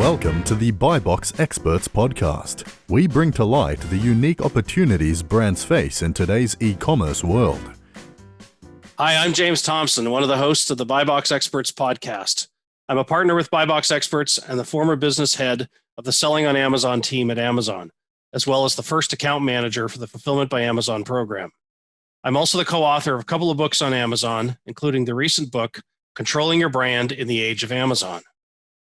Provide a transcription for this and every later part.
Welcome to the BuyBox Experts podcast. We bring to light the unique opportunities brands face in today's e-commerce world. Hi, I'm James Thompson, one of the hosts of the BuyBox Experts podcast. I'm a partner with BuyBox Experts and the former business head of the Selling on Amazon team at Amazon, as well as the first account manager for the Fulfillment by Amazon program. I'm also the co-author of a couple of books on Amazon, including the recent book, Controlling Your Brand in the Age of Amazon.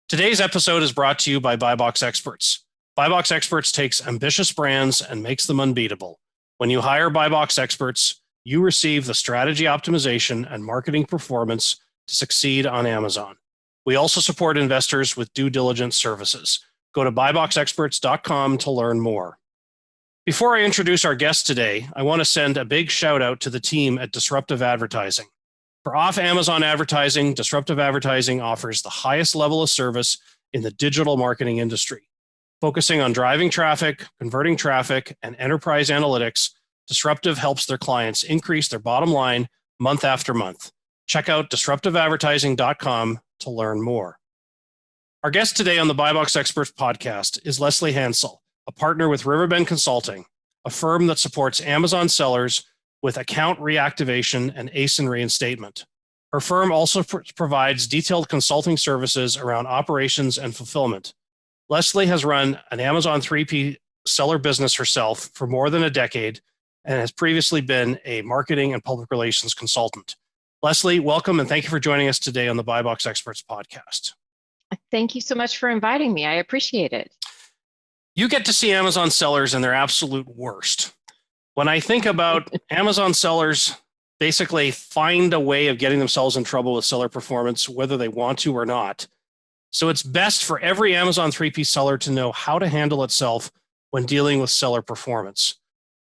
Today's episode is brought to you by BuyBox Experts. BuyBox Experts takes ambitious brands and makes them unbeatable. When you hire BuyBox Experts, you receive the strategy optimization and marketing performance to succeed on Amazon. We also support investors with due diligence services. Go to buyboxexperts.com to learn more. Before I introduce our guest today, I want to send a big shout out to the team at Disruptive Advertising. For off-Amazon advertising, Disruptive Advertising offers the highest level of service in the digital marketing industry. Focusing on driving traffic, converting traffic, and enterprise analytics, Disruptive helps their clients increase their bottom line month after month. Check out disruptiveadvertising.com to learn more. Our guest today on the BuyBox Experts podcast is Lesley Hansel, a partner with Riverbend Consulting, a firm that supports Amazon sellers with account reactivation and ASIN reinstatement. Her firm also provides detailed consulting services around operations and fulfillment. Lesley has run an Amazon 3P seller business herself for more than a decade and has previously been a marketing and public relations consultant. Lesley, welcome and thank you for joining us today on the BuyBox Experts podcast. Thank you so much for inviting me. I appreciate it. You get to see Amazon sellers in their absolute worst. When I think about Amazon sellers basically find a way of getting themselves in trouble with seller performance, whether they want to or not. So it's best for every Amazon 3P seller to know how to handle itself when dealing with seller performance.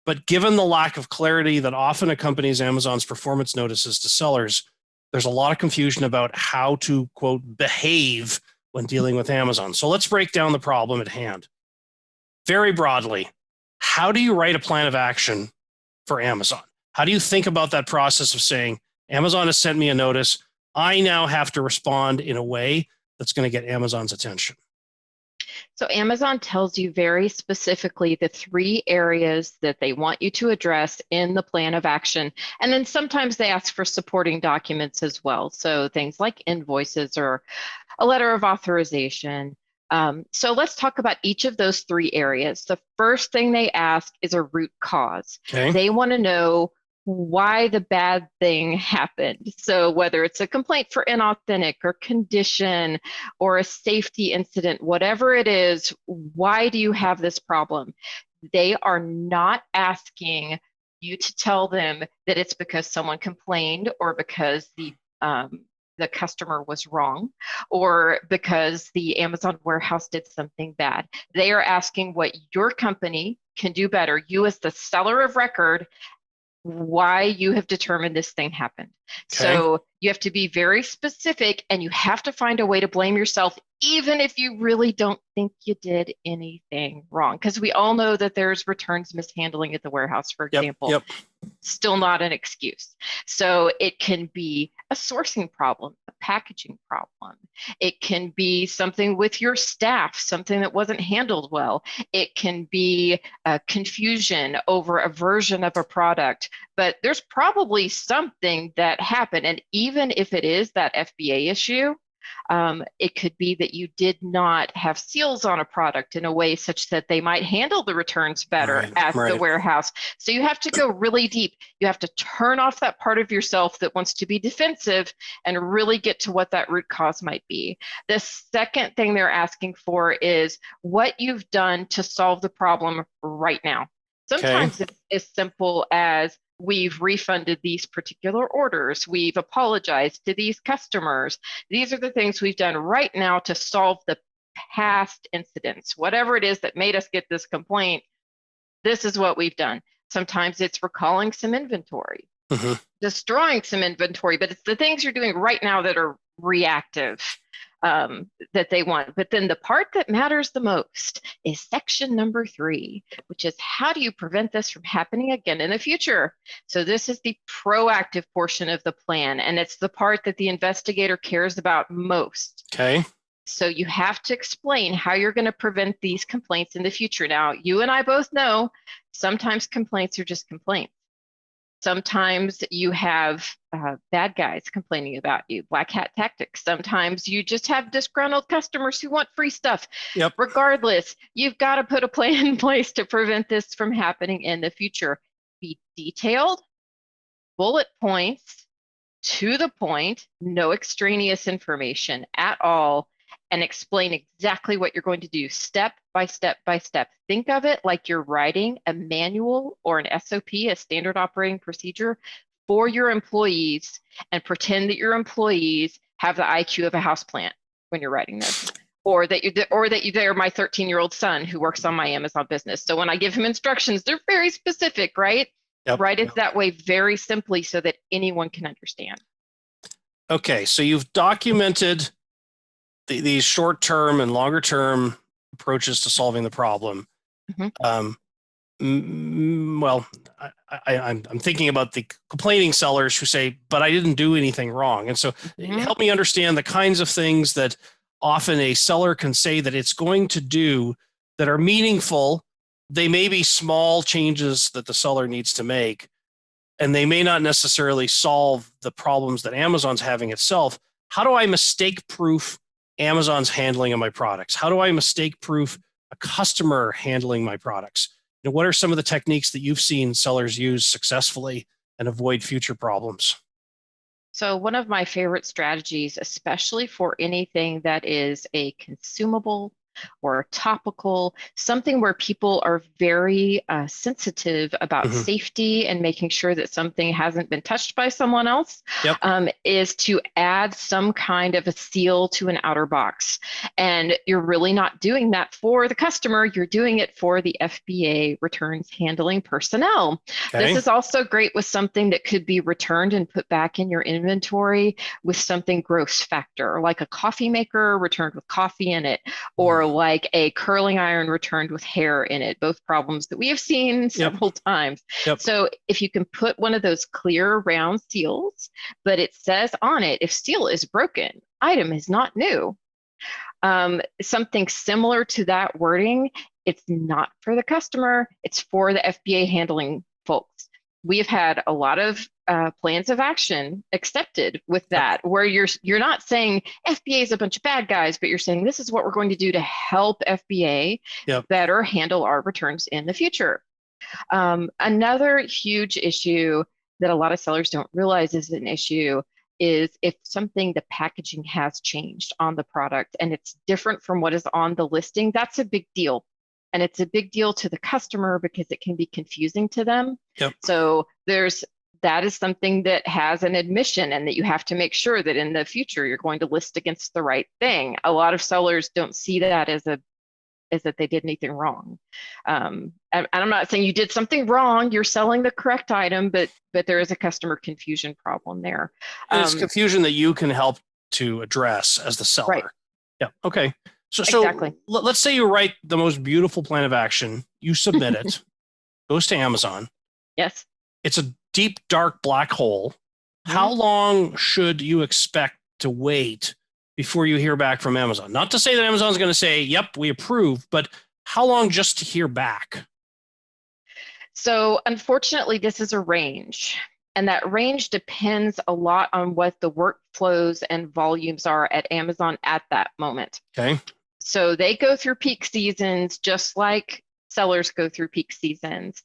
But given the lack of clarity that often accompanies Amazon's performance notices to sellers, there's a lot of confusion about how to, quote, behave when dealing with Amazon. So let's break down the problem at hand. Very broadly, how do you write a plan of action for Amazon? How do you think about that process of saying, Amazon has sent me a notice, I now have to respond in a way that's going to get Amazon's attention? So Amazon tells you very specifically the 3 areas that they want you to address in the plan of action. And then sometimes they ask for supporting documents as well. So things like invoices or a letter of authorization. So let's talk about each of those 3 areas. The first thing they ask is a root cause. Okay. They want to know why the bad thing happened. So whether it's a complaint for inauthentic or condition or a safety incident, whatever it is, why do you have this problem? They are not asking you to tell them that it's because someone complained or because the customer was wrong or because the Amazon warehouse did something bad. They are asking what your company can do better, you as the seller of record, why you have determined this thing happened. Okay. So you have to be very specific and you have to find a way to blame yourself, even if you really don't think you did anything wrong. Because we all know that there's returns mishandling at the warehouse, for example. Yep. Still not an excuse. So it can be a sourcing problem, a packaging problem. It can be something with your staff, something that wasn't handled well. It can be confusion over a version of a product. But there's probably something that happened. And even if it is that FBA issue, it could be that you did not have seals on a product in a way such that they might handle the returns better at the warehouse. So you have to go really deep. You have to turn off that part of yourself that wants to be defensive and really get to what that root cause might be. The second thing they're asking for is what you've done to solve the problem right now. Sometimes it's as simple as we've refunded these particular orders. We've apologized to these customers. These are the things we've done right now to solve the past incidents. Whatever it is that made us get this complaint, this is what we've done. Sometimes it's recalling some inventory, destroying some inventory, but it's the things you're doing right now that are reactive. That they want. But then the part that matters the most is section number 3, which is how do you prevent this from happening again in the future? So this is the proactive portion of the plan, and it's the part that the investigator cares about most. Okay. So you have to explain how you're going to prevent these complaints in the future. Now, you and I both know sometimes complaints are just complaints. Sometimes you have bad guys complaining about you, black hat tactics. Sometimes you just have disgruntled customers who want free stuff. Yep. Regardless, you've got to put a plan in place to prevent this from happening in the future. Be detailed, bullet points, to the point, no extraneous information at all, and explain exactly what you're going to do step by step by step. Think of it like you're writing a manual or an SOP, a standard operating procedure for your employees, and pretend that your employees have the IQ of a houseplant when you're writing this. Or that they're my 13-year-old son who works on my Amazon business. So when I give him instructions, they're very specific, right? Yep. Write it that way very simply so that anyone can understand. Okay, so you've documented these short-term and longer-term approaches to solving the problem. Well, I'm thinking about the complaining sellers who say, but I didn't do anything wrong. And so help me understand the kinds of things that often a seller can say that it's going to do that are meaningful. They may be small changes that the seller needs to make, and they may not necessarily solve the problems that Amazon's having itself. How do I mistake-proof Amazon's handling of my products? How do I mistake-proof a customer handling my products? You know, what are some of the techniques that you've seen sellers use successfully and avoid future problems? So one of my favorite strategies, especially for anything that is a consumable or topical, something where people are very sensitive about safety and making sure that something hasn't been touched by someone else, is to add some kind of a seal to an outer box. And you're really not doing that for the customer, you're doing it for the FBA returns handling personnel. Okay. This is also great with something that could be returned and put back in your inventory with something gross factor, like a coffee maker returned with coffee in it, or like a curling iron returned with hair in it, both problems that we have seen several times. So if you can put one of those clear round seals, but it says on it, if seal is broken, item is not new. Something similar to that wording, it's not for the customer, it's for the FBA handling folks. We have had a lot of plans of action accepted with that, where you're not saying FBA is a bunch of bad guys, but you're saying this is what we're going to do to help FBA better handle our returns in the future. Another huge issue that a lot of sellers don't realize is an issue is if something, the packaging has changed on the product and it's different from what is on the listing, that's a big deal. And it's a big deal to the customer because it can be confusing to them. So that is something that has an admission, and that you have to make sure that in the future you're going to list against the right thing. A lot of sellers don't see that as that they did anything wrong. And I'm not saying you did something wrong, you're selling the correct item, but there is a customer confusion problem there. It's confusion that you can help to address as the seller. Right. Yeah, okay. So exactly. Let's say you write the most beautiful plan of action, you submit it, goes to Amazon. Yes. It's a deep, dark black hole. How long should you expect to wait before you hear back from Amazon? Not to say that Amazon's going to say, yep, we approve, but how long just to hear back? So unfortunately, this is a range. And that range depends a lot on what the workflows and volumes are at Amazon at that moment. Okay. So they go through peak seasons just like sellers go through peak seasons.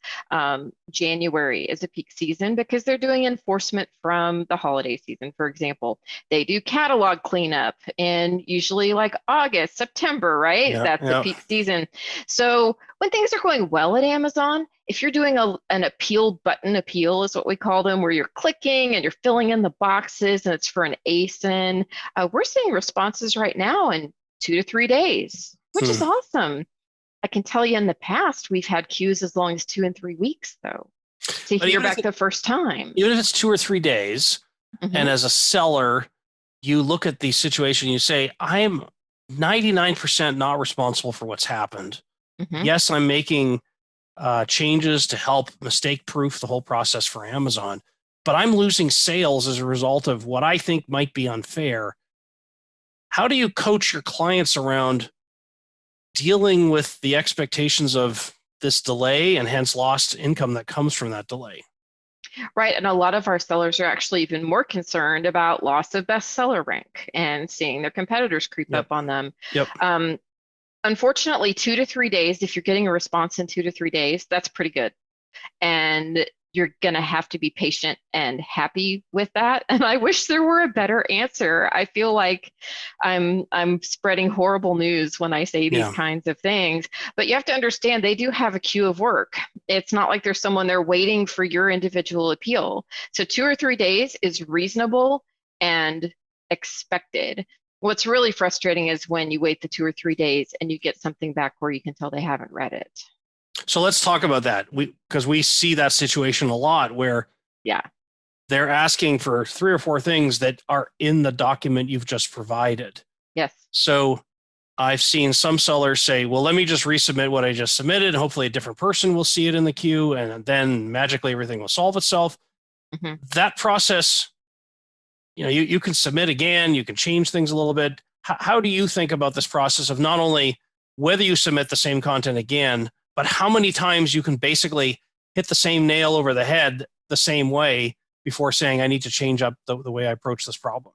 January is a peak season because they're doing enforcement from the holiday season, for example. They do catalog cleanup in usually like August, September, right? That's the peak season. So when things are going well at Amazon, if you're doing an appeal button appeal is what we call them, where you're clicking and you're filling in the boxes and it's for an ASIN, we're seeing responses right now in 2 to 3 days, which is awesome. I can tell you in the past, we've had queues as long as 2 and 3 weeks, though, to hear back the first time. Even if it's 2 or 3 days, and as a seller, you look at the situation, you say, I'm 99% not responsible for what's happened. Yes, I'm making changes to help mistake-proof the whole process for Amazon, but I'm losing sales as a result of what I think might be unfair. how do you coach your clients around dealing with the expectations of this delay and hence lost income that comes from that delay? Right. And a lot of our sellers are actually even more concerned about loss of bestseller rank and seeing their competitors creep Yep. up on them. Yep. Unfortunately, 2 to 3 days, if you're getting a response in 2 to 3 days, that's pretty good. And you're going to have to be patient and happy with that. And I wish there were a better answer. I feel like I'm spreading horrible news when I say these kinds of things, but you have to understand they do have a queue of work. It's not like there's someone there waiting for your individual appeal. So 2 or 3 days is reasonable and expected. What's really frustrating is when you wait the 2 or 3 days and you get something back where you can tell they haven't read it. So let's talk about that, because we see that situation a lot where they're asking for 3 or 4 things that are in the document you've just provided. Yes. So I've seen some sellers say, well, let me just resubmit what I just submitted. And hopefully a different person will see it in the queue, and then magically everything will solve itself. Mm-hmm. That process, you can submit again, you can change things a little bit. How do you think about this process of not only whether you submit the same content again, but how many times you can basically hit the same nail over the head the same way before saying, I need to change up the way I approach this problem?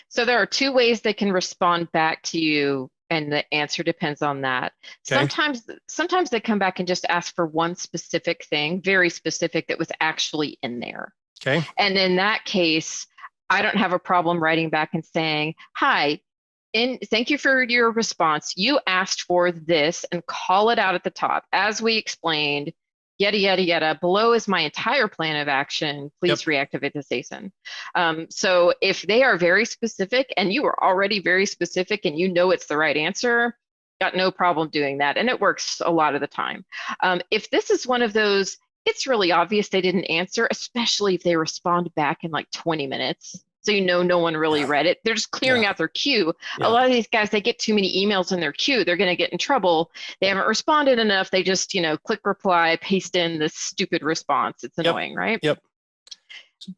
So there are 2 ways they can respond back to you, and the answer depends on that. Okay. Sometimes they come back and just ask for one specific thing, very specific, that was actually in there. Okay. And in that case, I don't have a problem writing back and saying, hi, thank you for your response. You asked for this, and call it out at the top. As we explained, yada, yada, yada. Below is my entire plan of action. Please reactivate this ASIN. So if they are very specific and you are already very specific and you know it's the right answer, got no problem doing that. And it works a lot of the time. If this is one of those, it's really obvious they didn't answer, especially if they respond back in like 20 minutes. So no one really read it. They're just clearing out their queue. A lot of these guys, they get too many emails in their queue. They're going to get in trouble. They haven't responded enough. They just, click reply, paste in this stupid response. It's annoying, right? Yep.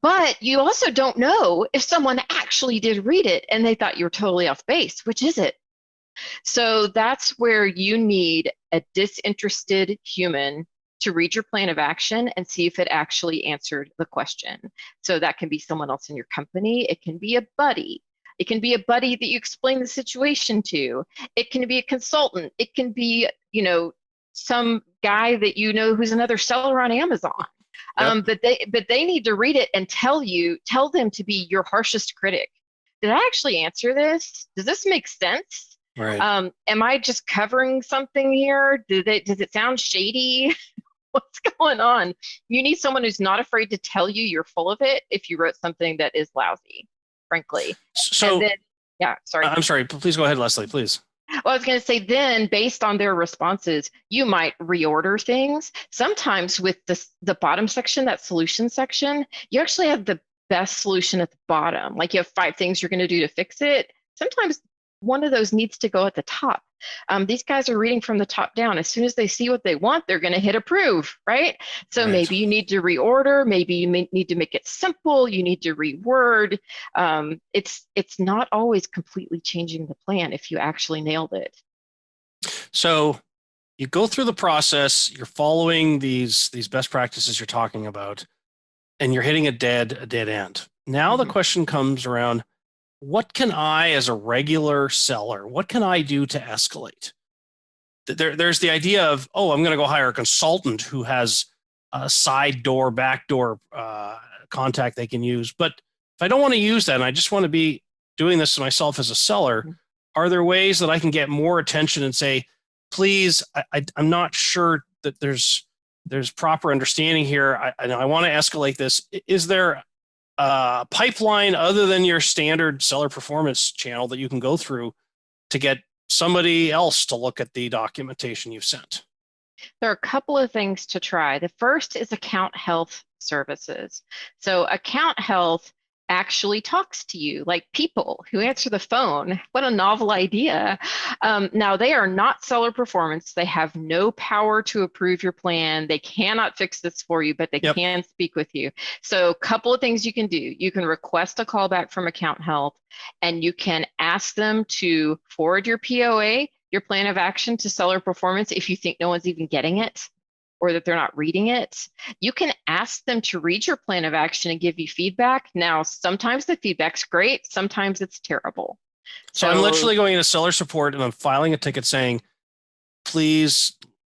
But you also don't know if someone actually did read it and they thought you were totally off base. Which is it? So that's where you need a disinterested human to read your plan of action and see if it actually answered the question. So that can be someone else in your company. It can be a buddy. It can be a buddy that you explain the situation to. It can be a consultant. It can be, some guy that who's another seller on Amazon. But they need to read it and tell them to be your harshest critic. Did I actually answer this? Does this make sense? Right. Am I just covering something here? Does it sound shady? What's going on? You need someone who's not afraid to tell you you're full of it if you wrote something that is lousy, frankly. So, sorry. I'm sorry. Please go ahead, Lesley, please. Well, I was going to say, then based on their responses, you might reorder things. Sometimes with the bottom section, that solution section, you actually have the best solution at the bottom. Like you have 5 things you're going to do to fix it. Sometimes one of those needs to go at the top. These guys are reading from the top down. As soon as they see what they want, they're going to hit approve, right? So maybe you need to reorder. Maybe you need to make it simple. You need to reword. It's not always completely changing the plan if you actually nailed it. So you go through the process. You're following these best practices you're talking about, and you're hitting a dead end. Now the question comes around, what can I, as a regular seller, what can I do to escalate? There's the idea of, I'm going to go hire a consultant who has a side door, back door contact they can use. But if I don't want to use that and I just want to be doing this myself as a seller, are there ways that I can get more attention and say, please, I'm not sure that there's proper understanding here. I want to escalate this. Is there pipeline other than your standard seller performance channel that you can go through to get somebody else to look at the documentation you've sent? There are a couple of things to try. The first is account health services. So account health actually talks to you, like people who answer the phone. What a novel idea. Now, they are not seller performance. They have no power to approve your plan. They cannot fix this for you, but they Yep. can speak with you. So a couple of things you can do. You can request a callback from account health, and you can ask them to forward your POA, your plan of action, to seller performance if you think no one's even getting it or that they're not reading it. You can ask them to read your plan of action and give you feedback. Now, sometimes the feedback's great, sometimes it's terrible. So I'm literally going into seller support and I'm filing a ticket saying, please,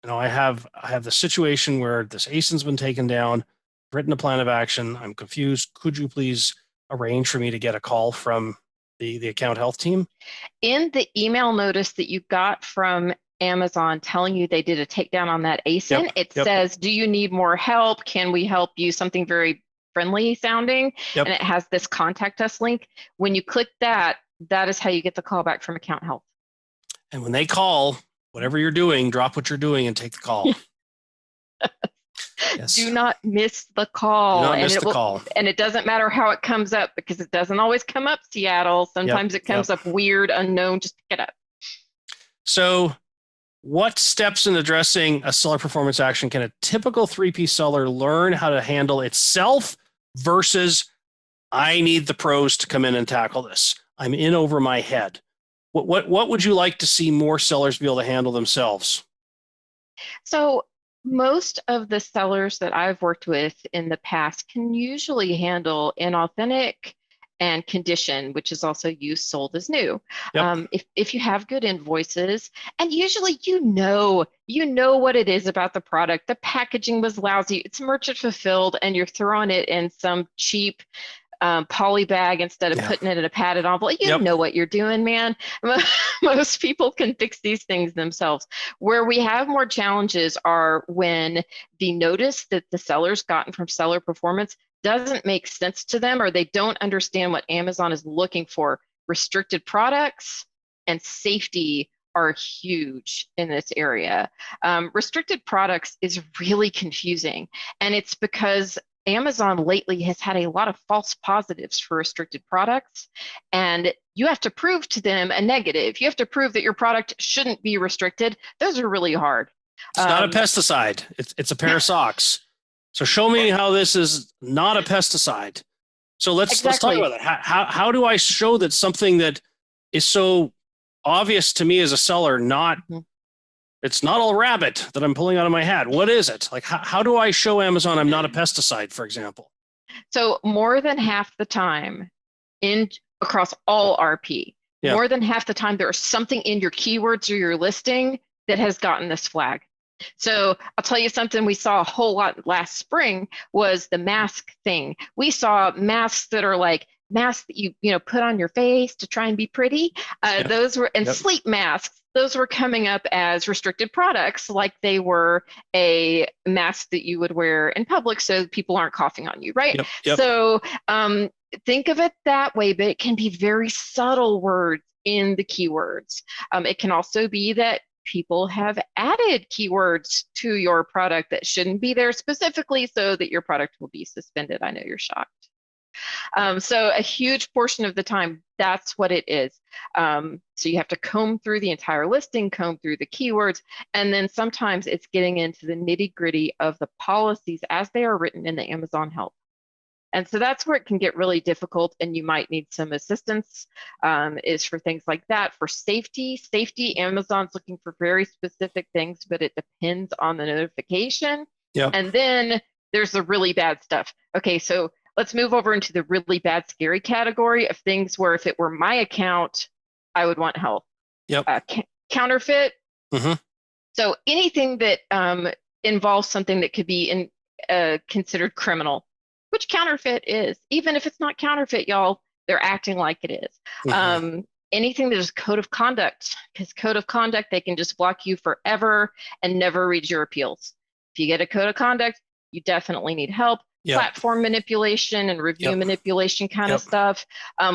I have the situation where this ASIN's been taken down, written a plan of action. I'm confused. Could you please arrange for me to get a call from the account health team? In the email notice that you got from Amazon telling you they did a takedown on that ASIN, it says, do you need more help? Can we help you? Something very friendly sounding. And it has this contact us link. When you click that, that is how you get the call back from account health. And when they call, whatever you're doing, drop what you're doing and take the call. Yes. Do not miss the call. Do not miss the call. And it doesn't matter how it comes up, because it doesn't always come up Seattle. Sometimes it comes up weird, unknown. Just pick it up. So what steps in addressing a seller performance action can a typical 3P seller learn how to handle itself versus I need the pros to come in and tackle this? I'm in over my head. What would you like to see more sellers be able to handle themselves? So most of the sellers that I've worked with in the past can usually handle inauthentic and condition, which is also used sold as new. If you have good invoices, and usually you know what it is about the product. The packaging was lousy, it's merchant fulfilled, and you're throwing it in some cheap poly bag instead of putting it in a padded envelope. You know what you're doing, man. Most people can fix these things themselves. Where we have more challenges are when the notice that the seller's gotten from seller performance doesn't make sense to them, or they don't understand what Amazon is looking for. Restricted products and safety are huge in this area. Restricted products is really confusing, and it's because Amazon lately has had a lot of false positives for restricted products, and you have to prove to them a negative. You have to prove that your product shouldn't be restricted. Those are really hard. It's not a pesticide. It's a pair of socks. So show me how this is not a pesticide. So let's talk about that. How do I show that something that is so obvious to me as a seller, it's not all rabbit that I'm pulling out of my hat? What is it? Like, how do I show Amazon I'm not a pesticide, for example? So more than half the time across all RP, more than half the time there is something in your keywords or your listing that has gotten this flag. So I'll tell you something we saw a whole lot last spring was the mask thing. We saw masks that are like masks that you put on your face to try and be pretty. Those were, and sleep masks, those were coming up as restricted products, like they were a mask that you would wear in public so people aren't coughing on you, right? So think of it that way, but it can be very subtle words in the keywords. It can also be that people have added keywords to your product that shouldn't be there specifically so that your product will be suspended. I know you're shocked. So a huge portion of the time, that's what it is. So you have to comb through the entire listing, comb through the keywords, and then sometimes it's getting into the nitty-gritty of the policies as they are written in the Amazon help. And so that's where it can get really difficult, and you might need some assistance, is for things like that. For safety, Amazon's looking for very specific things, but it depends on the notification. And then there's the really bad stuff. Okay, so let's move over into the really bad, scary category of things where if it were my account, I would want help. Counterfeit. So anything that involves something that could be considered criminal, which counterfeit is. Even if it's not counterfeit, y'all, they're acting like it is. Anything that is code of conduct, because code of conduct, they can just block you forever and never read your appeals. If you get a code of conduct, you definitely need help. Platform manipulation and review manipulation kind of stuff.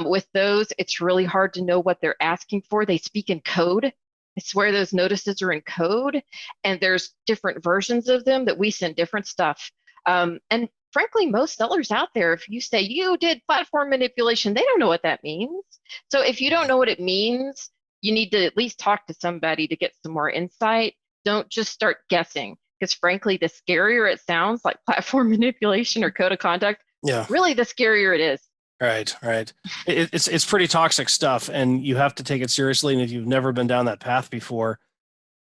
With those, it's really hard to know what they're asking for. They speak in code. I swear those notices are in code, and there's different versions of them that we send different stuff. And frankly, most sellers out there, if you say you did platform manipulation, they don't know what that means. So if you don't know what it means, you need to at least talk to somebody to get some more insight. Don't just start guessing, because frankly, the scarier it sounds, like platform manipulation or code of conduct, Yeah. really the scarier it is. Right. It's pretty toxic stuff, and you have to take it seriously. And if you've never been down that path before,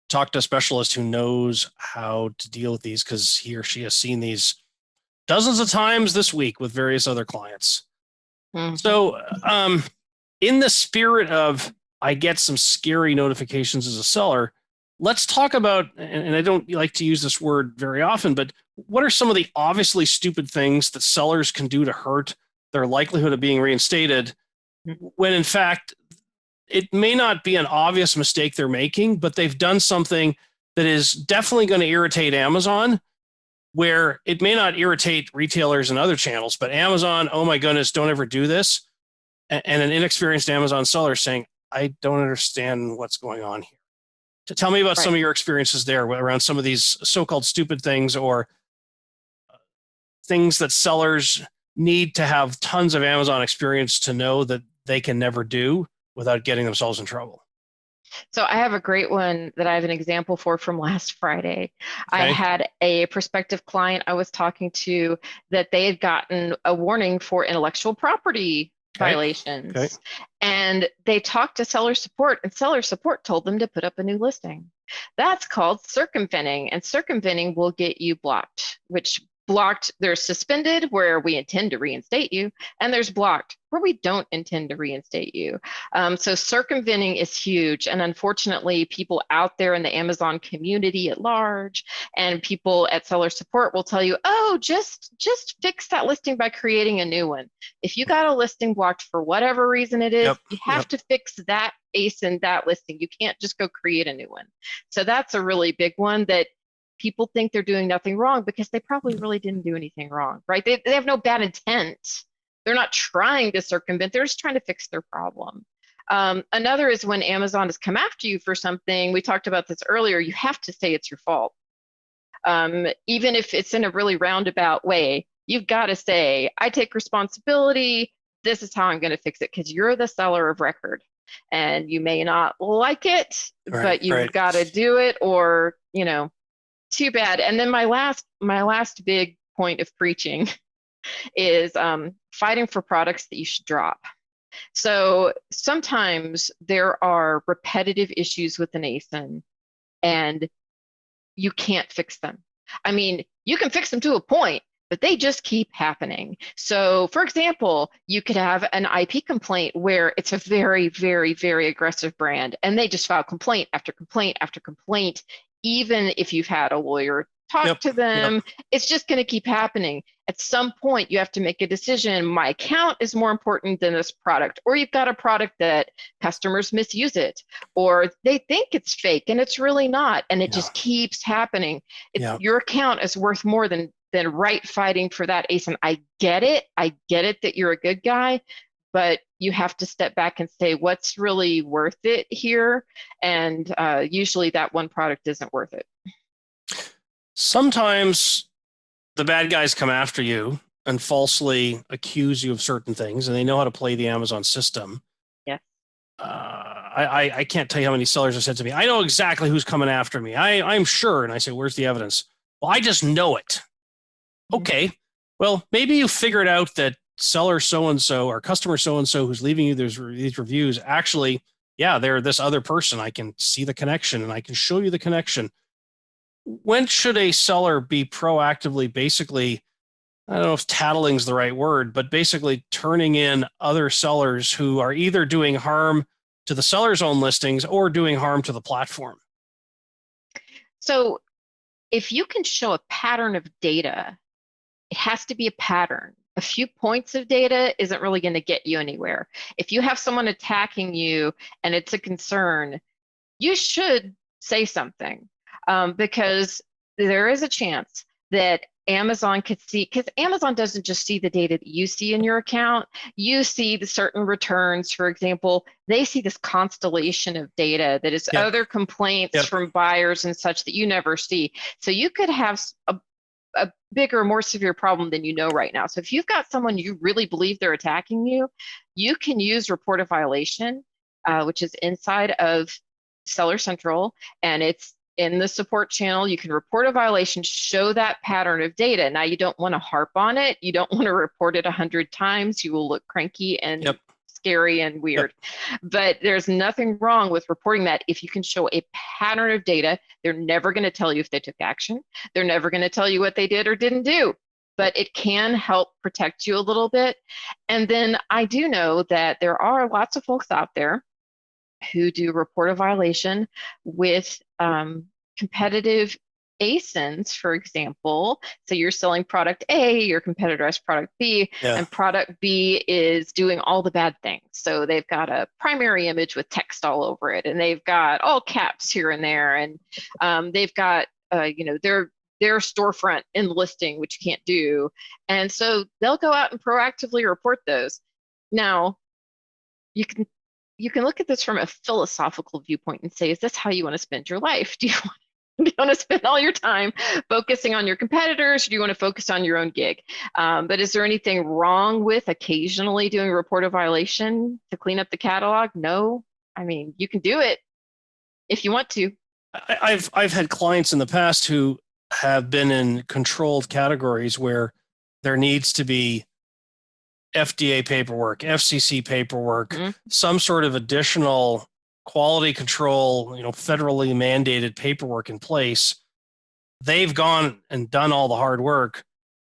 talk to a specialist who knows how to deal with these, because he or she has seen these dozens of times this week with various other clients. Mm-hmm. So, in the spirit of I get some scary notifications as a seller, let's talk about, and I don't like to use this word very often, but what are some of the obviously stupid things that sellers can do to hurt their likelihood of being reinstated, when in fact it may not be an obvious mistake they're making, but they've done something that is definitely going to irritate Amazon, where it may not irritate retailers and other channels, but Amazon, oh my goodness, don't ever do this. And an inexperienced Amazon seller saying, I don't understand what's going on here. To tell me about some of your experiences there around some of these so-called stupid things, or things that sellers need to have tons of Amazon experience to know that they can never do without getting themselves in trouble. So I have a great one that I have an example for from last Friday. Okay. I had a prospective client I was talking to that they had gotten a warning for intellectual property violations. Okay. And they talked to seller support, and seller support told them to put up a new listing. That's called circumventing, and circumventing will get you blocked, which blocked, there's suspended, where we intend to reinstate you, and there's blocked, where we don't intend to reinstate you. So circumventing is huge. And unfortunately, people out there in the Amazon community at large and people at seller support will tell you, oh, just fix that listing by creating a new one. If you got a listing blocked for whatever reason it is, you have to fix that ASIN, that listing. You can't just go create a new one. So that's a really big one that people think they're doing nothing wrong, because they probably really didn't do anything wrong, right? They have no bad intent. They're not trying to circumvent, they're just trying to fix their problem. Another is when Amazon has come after you for something. We talked about this earlier. You have to say it's your fault. Even if it's in a really roundabout way, you've got to say, I take responsibility. This is how I'm going to fix it, because you're the seller of record. And you may not like it, but you've got to do it, or, you know, too bad. And then my last big point of preaching is fighting for products that you should drop. So sometimes there are repetitive issues with an ASIN and you can't fix them. I mean, you can fix them to a point, but they just keep happening. So for example, you could have an IP complaint where it's a very, very, very aggressive brand, and they just file complaint after complaint after complaint. Even if you've had a lawyer talk to them, it's just going to keep happening. At some point, you have to make a decision. My account is more important than this product, or you've got a product that customers misuse it, or they think it's fake and it's really not, and it just keeps happening. Your account is worth more than right fighting for that ASIN. I get it that you're a good guy, but you have to step back and say, what's really worth it here? And usually that one product isn't worth it. Sometimes the bad guys come after you and falsely accuse you of certain things, and they know how to play the Amazon system. Yeah. I can't tell you how many sellers have said to me, I know exactly who's coming after me. I'm sure. And I say, where's the evidence? Well, I just know it. Okay. Well, maybe you figured out that seller so-and-so or customer so-and-so who's leaving you these reviews, actually, they're this other person. I can see the connection and I can show you the connection. When should a seller be proactively, basically, I don't know if tattling is the right word, but basically turning in other sellers who are either doing harm to the seller's own listings or doing harm to the platform? So if you can show a pattern of data, it has to be a pattern. A few points of data isn't really going to get you anywhere. If you have someone attacking you and it's a concern, you should say something, because there is a chance that Amazon could see, because Amazon doesn't just see the data that you see in your account. You see the certain returns, for example. They see this constellation of data that is other complaints from buyers and such that you never see. So you could have a bigger, more severe problem than you know right now. So if you've got someone you really believe they're attacking you, you can use report a violation, which is inside of Seller Central, and it's in the support channel. You can report a violation, show that pattern of data. Now, you don't want to harp on it. You don't want to report it 100 times. You will look cranky and scary and weird. But there's nothing wrong with reporting that if you can show a pattern of data. They're never going to tell you if they took action. They're never going to tell you what they did or didn't do. But it can help protect you a little bit. And then I do know that there are lots of folks out there who do report a violation with competitive ASINs, for example. So you're selling product A, your competitor has product B, and product B is doing all the bad things. So they've got a primary image with text all over it, and they've got all caps here and there, and they've got their storefront in the listing, which you can't do. And so they'll go out and proactively report those. Now, you can look at this from a philosophical viewpoint and say, is this how you want to spend your life? Do you want to spend all your time focusing on your competitors, or do you want to focus on your own gig? But is there anything wrong with occasionally doing a report of violation to clean up the catalog? No. I mean, you can do it if you want to. I've had clients in the past who have been in controlled categories where there needs to be FDA paperwork, FCC paperwork, some sort of additional quality control, federally mandated paperwork in place. They've gone and done all the hard work.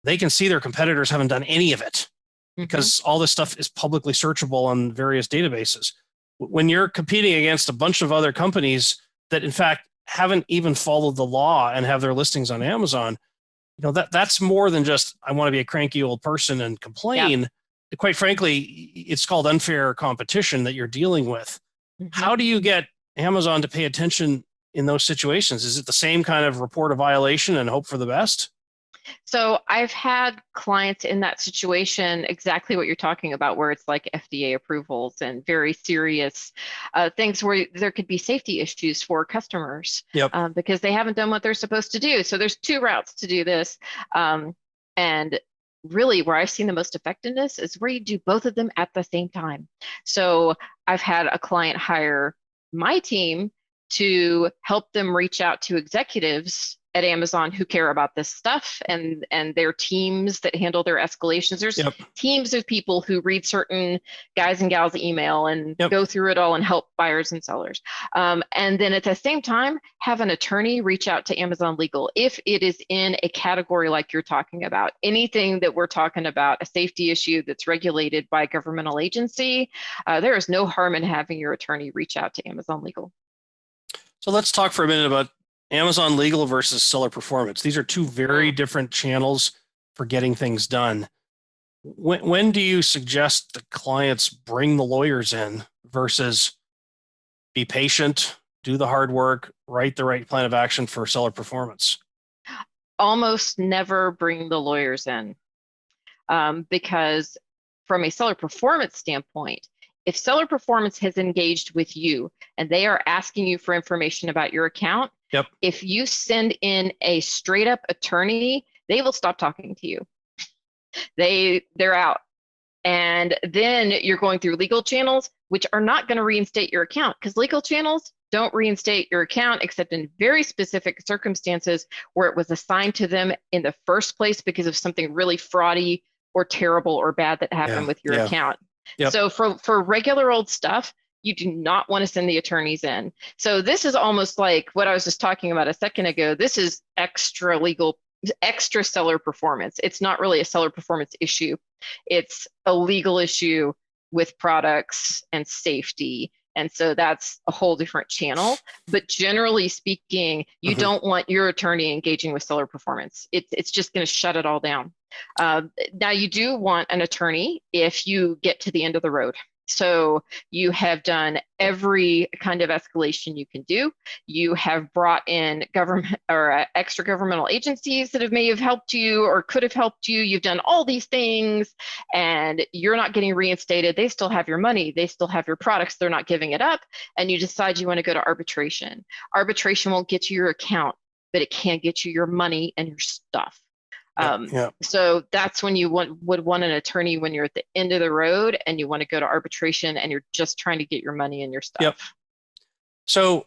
They can see their competitors haven't done any of it because all this stuff is publicly searchable on various databases. When you're competing against a bunch of other companies that, in fact, haven't even followed the law and have their listings on Amazon, that's more than just, I want to be a cranky old person and complain. Quite frankly, it's called unfair competition that you're dealing with. How do you get Amazon to pay attention in those situations? Is it the same kind of report a violation and hope for the best? So I've had clients in that situation, exactly what you're talking about, where it's like FDA approvals and very serious things where there could be safety issues for customers because they haven't done what they're supposed to do. So there's two routes to do this. And really where I've seen the most effectiveness is where you do both of them at the same time. So I've had a client hire my team to help them reach out to executives at Amazon who care about this stuff, and their teams that handle their escalations. There's teams of people who read certain guys and gals email and go through it all and help buyers and sellers. And then at the same time, have an attorney reach out to Amazon Legal if it is in a category like you're talking about. Anything that we're talking about, a safety issue that's regulated by a governmental agency, there is no harm in having your attorney reach out to Amazon Legal. So let's talk for a minute about Amazon Legal versus Seller Performance. These are two very different channels for getting things done. When do you suggest the clients bring the lawyers in versus be patient, do the hard work, write the right plan of action for Seller Performance? Almost never bring the lawyers in because from a Seller Performance standpoint, if Seller Performance has engaged with you and they are asking you for information about your account, if you send in a straight up attorney, they will stop talking to you. They're out. And then you're going through legal channels, which are not going to reinstate your account because legal channels don't reinstate your account except in very specific circumstances where it was assigned to them in the first place because of something really fraudy or terrible or bad that happened with your account. So for regular old stuff, you do not want to send the attorneys in. So this is almost like what I was just talking about a second ago. This is extra seller performance. It's not really a seller performance issue. It's a legal issue with products and safety. And so that's a whole different channel. But generally speaking, you don't want your attorney engaging with seller performance. It's just going to shut it all down. Now, you do want an attorney if you get to the end of the road. So you have done every kind of escalation you can do. You have brought in government or extra governmental agencies that may have helped you or could have helped you. You've done all these things and you're not getting reinstated. They still have your money. They still have your products. They're not giving it up. And you decide you want to go to arbitration. Arbitration won't get you your account, but it can get you your money and your stuff. So that's when you would want an attorney when you're at the end of the road and you want to go to arbitration and you're just trying to get your money and your stuff. Yep. So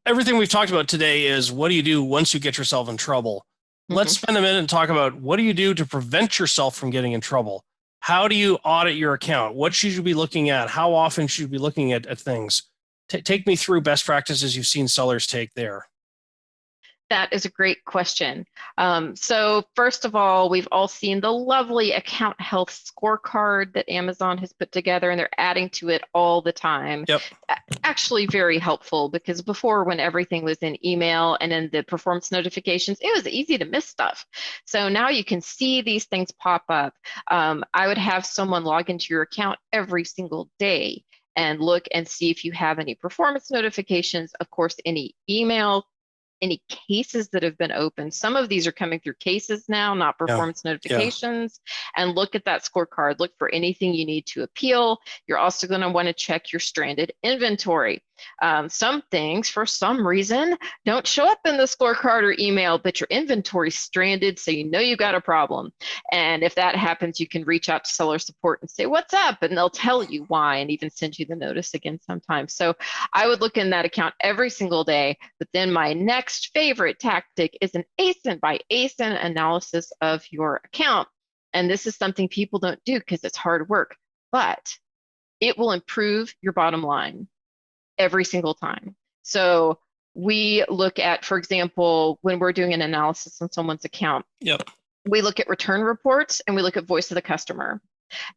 everything we've talked about today is what do you do once you get yourself in trouble? Let's spend a minute and talk about what do you do to prevent yourself from getting in trouble? How do you audit your account? What should you be looking at? How often should you be looking at things? Take me through best practices you've seen sellers take there. That is a great question. So first of all, we've all seen the lovely account health scorecard that Amazon has put together, and they're adding to it all the time. Yep. Actually very helpful, because before, when everything was in email and in the performance notifications, it was easy to miss stuff. So now you can see these things pop up. I would have someone log into your account every single day and look and see if you have any performance notifications, of course, any email, any cases that have been opened. Some of these are coming through cases now, not performance notifications. And look at that scorecard. Look for anything you need to appeal. You're also going to want to check your stranded inventory. Some things, for some reason, don't show up in the scorecard or email, but your inventory's stranded, so you know you got a problem. And if that happens, you can reach out to seller support and say, what's up? And they'll tell you why and even send you the notice again sometimes. So I would look in that account every single day. But then my next favorite tactic is an ASIN by ASIN analysis of your account. And this is something people don't do because it's hard work, but it will improve your bottom line every single time. So we look at, for example, when we're doing an analysis on someone's account, we look at return reports and we look at voice of the customer.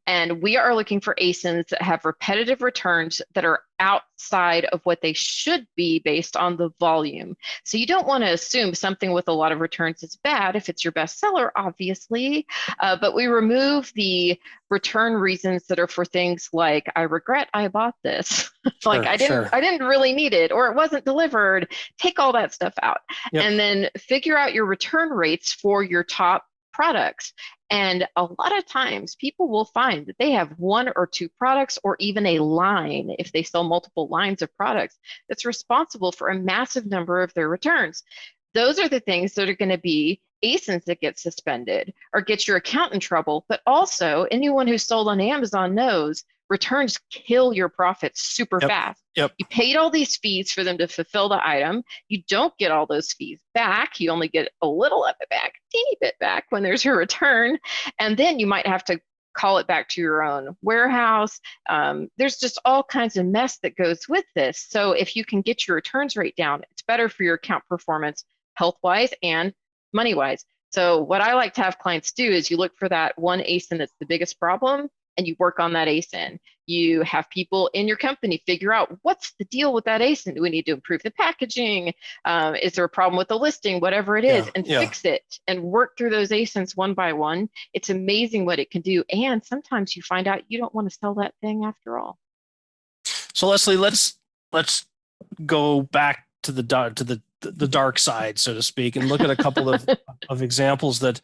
And we are looking for ASINs that have repetitive returns that are outside of what they should be based on the volume. So you don't want to assume something with a lot of returns is bad if it's your best seller, obviously. But we remove the return reasons that are for things like, I regret I bought this. Like I didn't really need it, or it wasn't delivered. Take all that stuff out. And then figure out your return rates for your top products. And a lot of times people will find that they have one or two products, or even a line, if they sell multiple lines of products, that's responsible for a massive number of their returns. Those are the things that are going to be ASINs that get suspended or get your account in trouble. But also, anyone who's sold on Amazon knows returns kill your profits super fast. You paid all these fees for them to fulfill the item. You don't get all those fees back. You only get a little of it back, a teeny bit back when there's a return. And then you might have to call it back to your own warehouse. There's just all kinds of mess that goes with this. So if you can get your returns rate down, it's better for your account performance, health-wise and money-wise. So what I like to have clients do is you look for that one ASIN that's the biggest problem, and you work on that ASIN. You have people in your company figure out, what's the deal with that ASIN? Do we need to improve the packaging? Is there a problem with the listing? Whatever it is, and fix it and work through those ASINs one by one. It's amazing what it can do. And sometimes you find out you don't want to sell that thing after all. So Lesley, let's go back to the dark side, so to speak, and look at a couple of examples that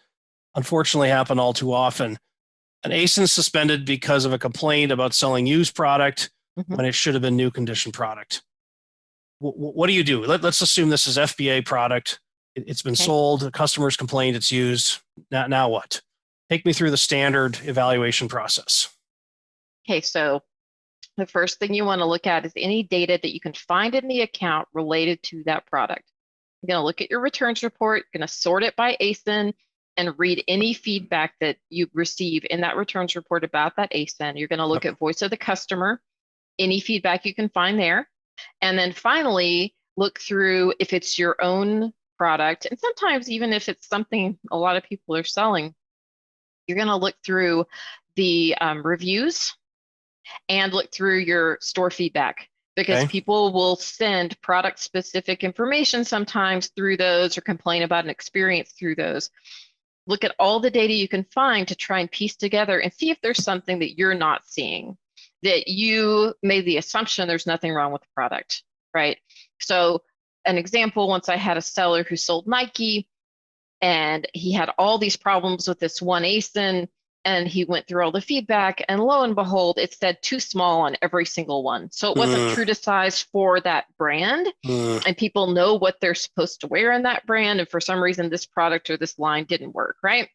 unfortunately happen all too often. An ASIN suspended because of a complaint about selling used product when it should have been new condition product. What do you do? Let's assume this is FBA product. It's been sold. The customer's complained it's used. Now what? Take me through the standard evaluation process. Okay, so the first thing you want to look at is any data that you can find in the account related to that product. You're going to look at your returns report. You're going to sort it by ASIN and read any feedback that you receive in that returns report about that ASIN. You're going to look at voice of the customer, any feedback you can find there. And then finally, look through if it's your own product. And sometimes even if it's something a lot of people are selling, you're going to look through the reviews and look through your store feedback, because people will send product specific information sometimes through those, or complain about an experience through those. Look at all the data you can find to try and piece together and see if there's something that you're not seeing, that you made the assumption there's nothing wrong with the product, right? So an example, once I had a seller who sold Nike, and he had all these problems with this one ASIN, and he went through all the feedback, and lo and behold, it said too small on every single one. So it wasn't true to size for that brand, and people know what they're supposed to wear in that brand, and for some reason this product or this line didn't work, right?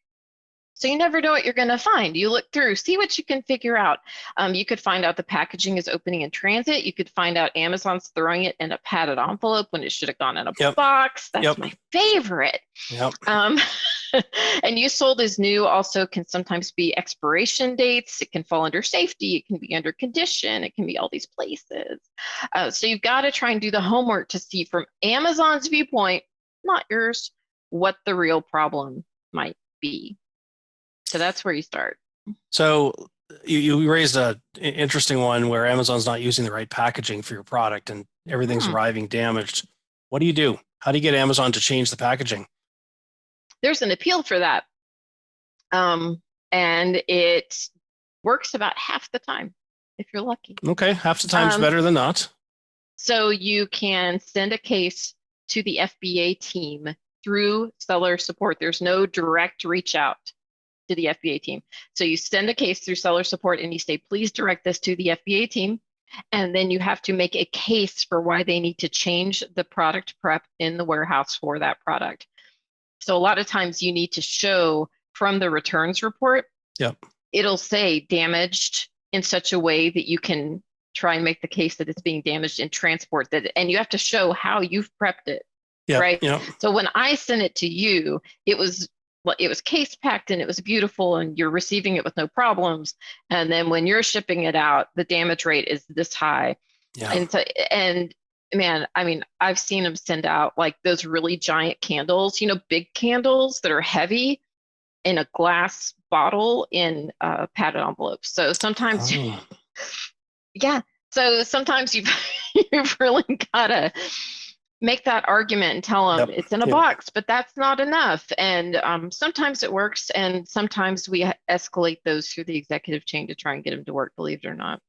So you never know what you're going to find. You look through, see what you can figure out. You could find out the packaging is opening in transit. You could find out Amazon's throwing it in a padded envelope when it should have gone in a Yep. box. That's Yep. my favorite. Yep. And you sold as new also can sometimes be expiration dates. It can fall under safety. It can be under condition. It can be all these places. So you've got to try and do the homework to see from Amazon's viewpoint, not yours, what the real problem might be. So that's where you start. So you raised an interesting one where Amazon's not using the right packaging for your product and everything's arriving damaged. What do you do? How do you get Amazon to change the packaging? There's an appeal for that. And it works about half the time if you're lucky. Okay, half the time's better than not. So you can send a case to the FBA team through seller support. There's no direct reach out to the FBA team. So you send a case through seller support and you say, please direct this to the FBA team. And then you have to make a case for why they need to change the product prep in the warehouse for that product. So a lot of times you need to show from the returns report, it'll say damaged in such a way that you can try and make the case that it's being damaged in transport, and you have to show how you've prepped it, right? So when I sent it to you, it was case packed and it was beautiful and you're receiving it with no problems. And then when you're shipping it out, the damage rate is this high. And man, I mean, I've seen them send out like those really giant candles, big candles that are heavy in a glass bottle in padded envelopes. So sometimes, so sometimes you've really got to make that argument and tell them it's in a box, but that's not enough. And sometimes it works, and sometimes we escalate those through the executive chain to try and get them to work, believe it or not.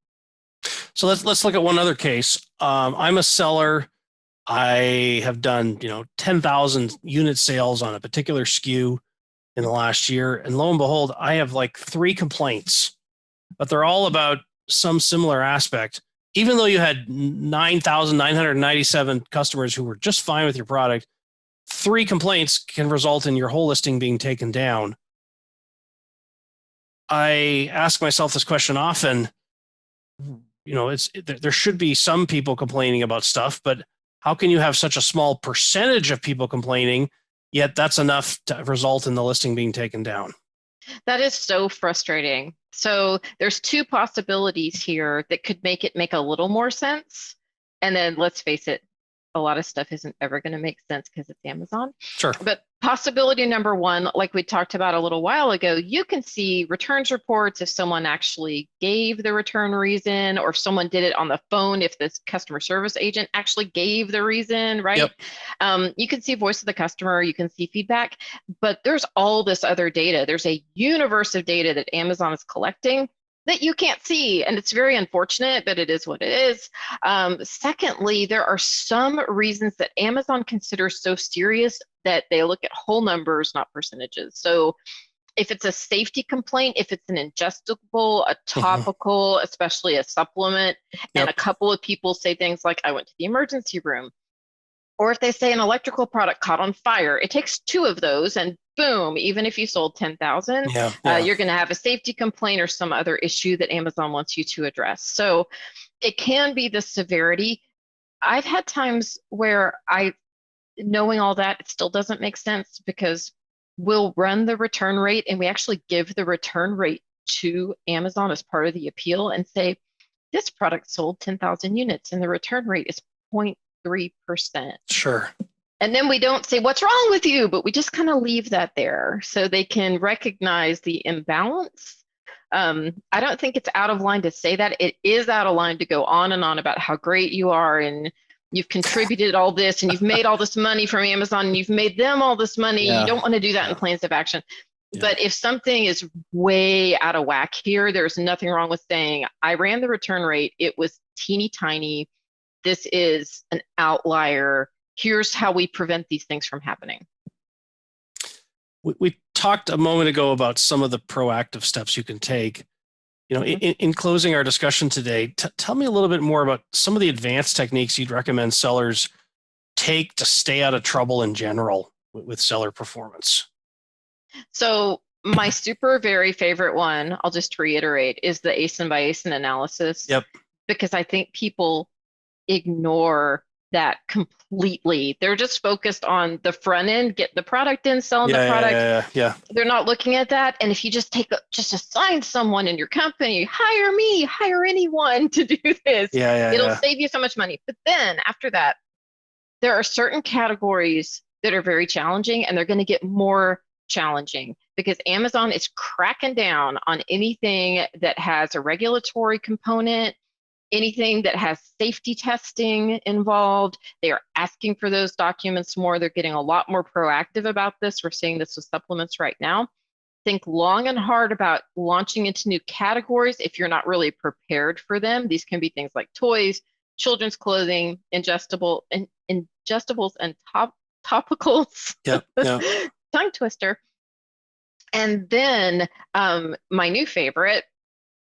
So let's look at one other case. I'm a seller. I have done 10,000 unit sales on a particular SKU in the last year, and lo and behold, I have like 3 complaints, but they're all about some similar aspect. Even though you had 9,997 customers who were just fine with your product, 3 complaints can result in your whole listing being taken down. I ask myself this question often. There should be some people complaining about stuff, but how can you have such a small percentage of people complaining, yet that's enough to result in the listing being taken down? That is so frustrating. So there's 2 possibilities here that could make it make a little more sense. And then let's face it, a lot of stuff isn't ever going to make sense because it's Amazon. Sure. But possibility number 1, like we talked about a little while ago, you can see returns reports if someone actually gave the return reason, or if someone did it on the phone, if this customer service agent actually gave the reason, right? You can see voice of the customer, you can see feedback, but there's all this other data. There's a universe of data that Amazon is collecting that you can't see. And it's very unfortunate, but it is what it is. Secondly, there are some reasons that Amazon considers so serious that they look at whole numbers, not percentages. So if it's a safety complaint, if it's an ingestible, a topical, especially a supplement, and a couple of people say things like, I went to the emergency room, or if they say an electrical product caught on fire, it takes 2 of those and boom, even if you sold 10,000, you're going to have a safety complaint or some other issue that Amazon wants you to address. So it can be the severity. I've had times where knowing all that, it still doesn't make sense, because we'll run the return rate and we actually give the return rate to Amazon as part of the appeal and say, this product sold 10,000 units and the return rate is 0.3%. Sure. And then we don't say, what's wrong with you? But we just kind of leave that there so they can recognize the imbalance. I don't think it's out of line to say that. It is out of line to go on and on about how great you are and you've contributed all this and you've made all this money from Amazon and you've made them all this money. You don't want to do that in plans of action. But if something is way out of whack here, there's nothing wrong with saying, I ran the return rate. It was teeny tiny. This is an outlier. Here's how we prevent these things from happening. We talked a moment ago about some of the proactive steps you can take. In closing our discussion today, tell me a little bit more about some of the advanced techniques you'd recommend sellers take to stay out of trouble in general with seller performance. So My super very favorite one, I'll just reiterate, is the ASIN by ASIN analysis. Yep. Because I think people ignore that completely. They're just focused on the front end, get the product in, selling the product. Yeah. They're not looking at that. And if you just just assign someone in your company, hire me, hire anyone to do this, it'll save you so much money. But then after that, there are certain categories that are very challenging, and they're going to get more challenging because Amazon is cracking down on anything that has a regulatory component, anything that has safety testing involved. They are asking for those documents more. They're getting a lot more proactive about this. We're seeing this with supplements right now. Think long and hard about launching into new categories if you're not really prepared for them. These can be things like toys, children's clothing, ingestibles, and topicals. Tongue twister. And then my new favorite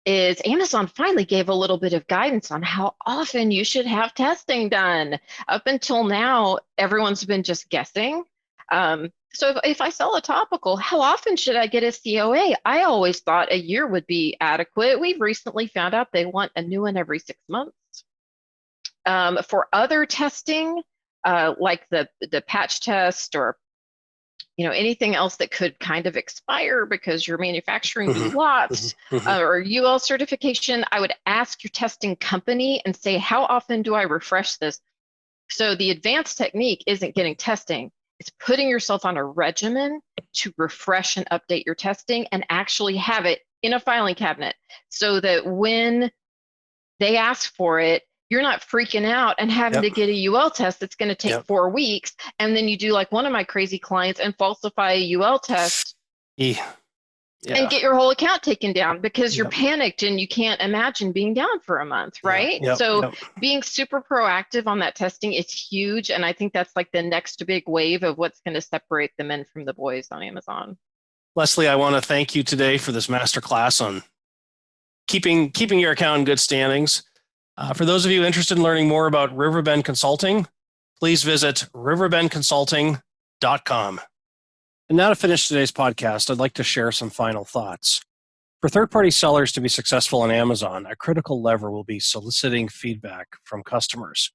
is Amazon finally gave a little bit of guidance on how often you should have testing done. Up until now, everyone's been just guessing. So if I sell a topical, how often should I get a COA? I always thought a year would be adequate. We've recently found out they want a new one every 6 months. For other testing, like the patch test or anything else that could kind of expire because you're manufacturing lots or UL certification, I would ask your testing company and say, how often do I refresh this? So the advanced technique isn't getting testing. It's putting yourself on a regimen to refresh and update your testing and actually have it in a filing cabinet so that when they ask for it, you're not freaking out and having to get a UL test that's going to take 4 weeks. And then you do like one of my crazy clients and falsify a UL test and get your whole account taken down because you're panicked and you can't imagine being down for a month, right? Being super proactive on that testing is huge. And I think that's like the next big wave of what's going to separate the men from the boys on Amazon. Lesley, I want to thank you today for this masterclass on keeping your account in good standings. For those of you interested in learning more about Riverbend Consulting, please visit riverbendconsulting.com. And now to finish today's podcast, I'd like to share some final thoughts. For third-party sellers to be successful on Amazon, a critical lever will be soliciting feedback from customers.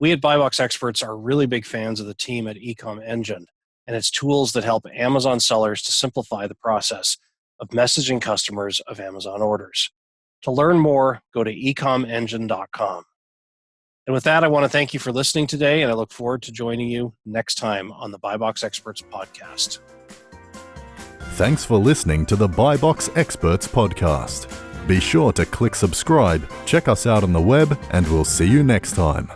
We at BuyBox Experts are really big fans of the team at Ecom Engine and its tools that help Amazon sellers to simplify the process of messaging customers of Amazon orders. To learn more, go to ecomengine.com. And with that, I want to thank you for listening today, and I look forward to joining you next time on the BuyBox Experts podcast. Thanks for listening to the BuyBox Experts podcast. Be sure to click subscribe, check us out on the web, and we'll see you next time.